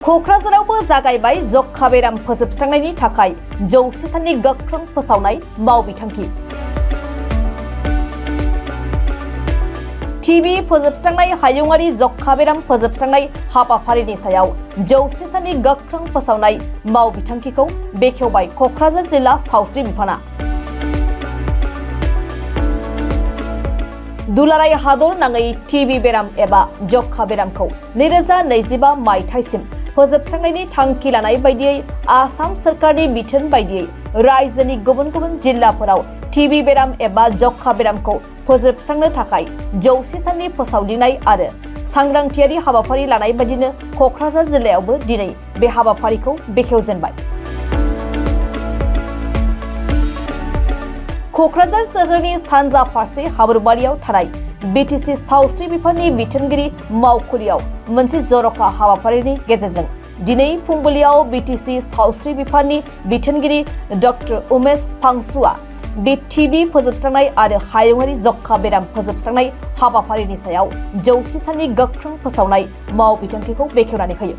क'क्राझारावबो जागायबाय जखा बेराम फोजोबस्रांनायनि थाखाय 100 साननि गोख्रों फोसावनाय मावबिथांखि। टिबि फोजोबस्रांनाय हायुङारि जखा बेराम फोजोबस्रांनाय हाबाफारिनि सायाव 100 साननि गोख्रों फोसावनाय मावबिथांखिखौ बेखेवबाय क'क्राझार जिल्ला सावस्रि बिफाना। दुलाराय हादर नाङै टिबि बेराम एबा जखा बेरामखौ 2025 मायथाइसिम फोजोबस्रांनायनि थांखि लानाय बायदियै आसाम सोरखारनि बिथोन बायदियै रायजोनि गुबुन गुबुन जिल्लाफोराव टिबि बेराम एबा जखा बेरामखौ फोजोबस्रांनो थाखाय 100 साननि फोसावदिंनाय आरो सांग्रांथियारि हाबाफारि लानाय बायदिनो क'क्राझार जिल्लायावबो दिनै बे हाबाफारिखौ बेखेवजेनबाय। क'क्राझार सोहोरनि सानजा फारसे हाब्रुबारियाव थानाय बिटिसि सावस्रि बिफाननि बिथोनगिरि मावखुलियाव मोनसे जर'खा हाबाफारिनि गेजेरजों दिनै फुंबिलियाव बिटिसि सावस्रि बिफाननि बिथोनगिरि डक्टर उमेश फांसुआ बे टिबि फोजोबस्रांनाय आरो हायुङारि जखा बेराम फोजोबस्रांनाय हाबाफारिनि सायाव 100 साननि गोख्रों फोसावनाय मावबिथांखिखौ बेखेवनानै होयो।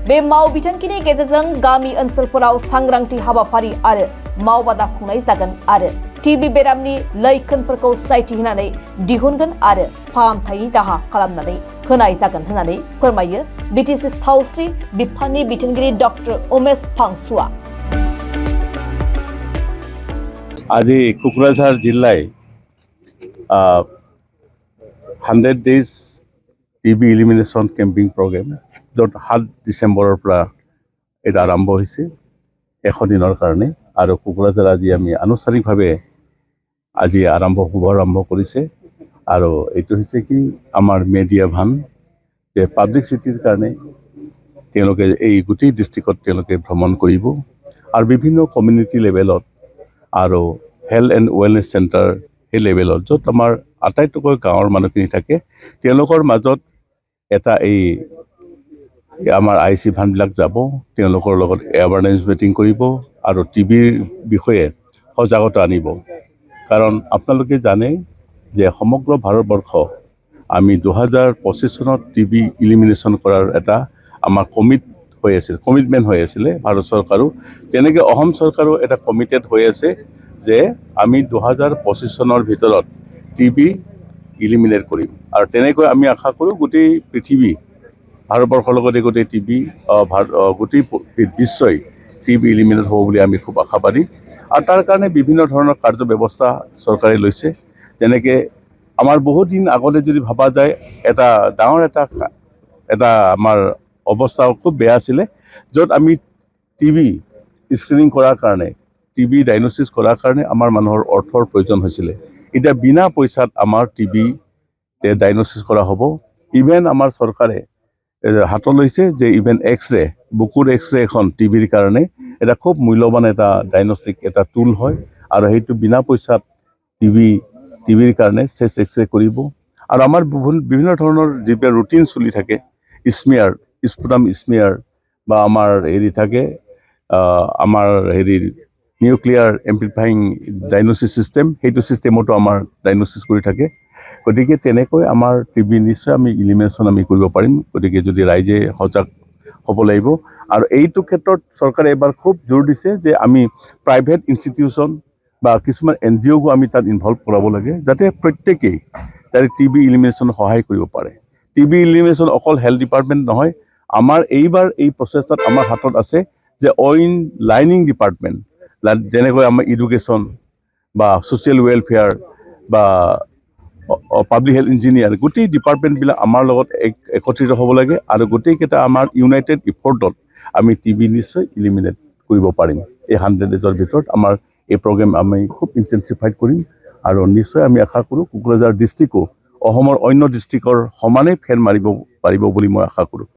बे मावबिथांखिनि गेजेरजों गामि ओनसोलफोराव सांग्रांथि हाबाफारि आरो मावबादा खुंनाय जागोन आरो टिबि बेरामनि लैखोनफोरखौ सिनायथि होनानै दिहुनगोन आरो फाहामथायनि राहा खालामनानै होनाय जागोन होननानै फोरमायो बिटिसि सावस्रि बिफाननि बिथोनगिरि डक्टर उमेश फांसुआ। আজি কোকৰাঝাৰ জিলায় 100 days TB elimination camping program য'ত 7 ডিচেম্বৰৰ পৰা এটা আৰম্ভ হৈছে 100 দিনৰ কাৰণে আৰু কোকৰাঝাৰ আজি আমি আনুষ্ঠানিকভাৱে আজি শুভাৰম্ভ কৰিছে আৰু এইটো হৈছে কি আমাৰ মিডিয়া ভান যে পাব্লিচিটিৰ কাৰণে তেওঁলোকে এই গোটেই ডিষ্ট্ৰিক্টত তেওঁলোকে ভ্ৰমণ কৰিব আৰু বিভিন্ন কমিউনিটি লেভেলত আৰু হেল্থ এণ্ড ৱেলনেছ চেণ্টাৰ সেই লেভেলত য'ত আমাৰ আটাইতকৈ গাঁৱৰ মানুহখিনি থাকে তেওঁলোকৰ মাজত এটা এই আমাৰ IC ভানবিলাক যাব তেওঁলোকৰ লগত এৱাৰনেছ মিটিং কৰিব আৰু টিবিৰ বিষয়ে সজাগতা আনিব। কাৰণ আপোনালোকে জানে যে সমগ্ৰ ভাৰতবৰ্ষ আমি 2025 চনত টিবি ইলিমিনেশ্যন কৰাৰ এটা আমাৰ কমিটমেণ্ট হৈ আছিলে ভাৰত চৰকাৰো তেনেকৈ অসম চৰকাৰো এটা কমিটেড হৈ আছে যে আমি 2025 চনৰ ভিতৰত টিবি ইলিমিনেট কৰিম আৰু তেনেকৈ আমি আশা কৰোঁ গোটেই পৃথিৱী ভাৰতবৰ্ষৰ লগতে গোটেই টিবি গোটেই বিশ্বই টিবি ইলিমিনেট হ'ব বুলি আমি খুব আশাবাদী আৰু তাৰ কাৰণে বিভিন্ন ধৰণৰ কাৰ্য ব্যৱস্থা চৰকাৰে লৈছে। যেনেকৈ আমাৰ বহুত দিন আগতে যদি ভাবা যায় এটা ডাঙৰ এটা আমাৰ অৱস্থা খুব বেয়া আছিলে য'ত আমি টিবি স্ক্ৰিনিং কৰাৰ কাৰণে টিবি ডায়গনচিছ কৰাৰ কাৰণে আমাৰ মানুহৰ অৰ্থৰ প্ৰয়োজন হৈছিলে। এতিয়া বিনা পইচাত আমাৰ টিবি ডায়গনচিছ কৰা হ'ব। ইভেন আমাৰ চৰকাৰে হাতত লৈছে যে ইভেন এক্সৰে বুকুৰ এক্সৰে এখন টিবিৰ কাৰণে এটা খুব মূল্যৱান এটা ডায়গনষ্টিক এটা টুল হয় আৰু সেইটো বিনা পইচাত টিবিৰ কাৰণে চেষ্ট এক্সৰে কৰিব আৰু আমাৰ বিভিন্ন ধৰণৰ যিবিলাক ৰুটিন চলি থাকে স্পুটাম স্মিয়াৰ বা আমাৰ হেৰি থাকে আমাৰ নিউক্লিয়াৰ এম্প্লিফাইং ডায়গনচিছ চিষ্টেম সেইটো চিষ্টেমতো আমাৰ ডায়গনচিছ কৰি থাকে। গতিকে তেনেকৈ আমাৰ টিবি নিশ্চয় আমি ইলিমিনেশ্যন আমি কৰিব পাৰিম। গতিকে যদি ৰাইজে সজাগ হ'ব লাগিব আৰু এইটো ক্ষেত্ৰত চৰকাৰে এবাৰ খুব জোৰ দিছে যে আমি প্ৰাইভেট ইনষ্টিটিউশ্যন বা কিছুমান NGOকো আমি তাত ইনভলভ কৰাব লাগে যাতে প্ৰত্যেকেই যাতে টিবি ইলিমিনেশ্যন সহায় কৰিব পাৰে। টিবি ইলিমিনেশ্যন অকল হেল্থ ডিপাৰ্টমেণ্ট নহয়, আমাৰ এইবাৰ এই প্ৰচেষ্টাত আমাৰ হাতত আছে যে অইন লাইনিং ডিপাৰ্টমেণ্ট যেনেকৈ আমাৰ এডুকেশ্যন বা ছ'চিয়েল ৱেলফেয়াৰ বা পাব্লিক হেল্থ ইঞ্জিনিয়াৰ গোটেই ডিপাৰ্টমেণ্টবিলাক আমাৰ লগত একত্ৰিত হ'ব লাগে আৰু গোটেইকেইটা আমাৰ ইউনাইটেড ইফৰ্টত আমি টিবি নিশ্চয় ইলিমিনেট কৰিব পাৰিম। এই 100 ডেজৰ ভিতৰত আমাৰ এই প্ৰগ্ৰেম আমি খুব ইণ্টেনচিফাইড কৰিম আৰু নিশ্চয় আমি আশা কৰোঁ কোকৰাঝাৰ ডিষ্ট্ৰিক্টো অসমৰ অন্য ডিষ্ট্ৰিক্টৰ সমানে ফেৰ মাৰিব পাৰিব বুলি মই আশা কৰোঁ।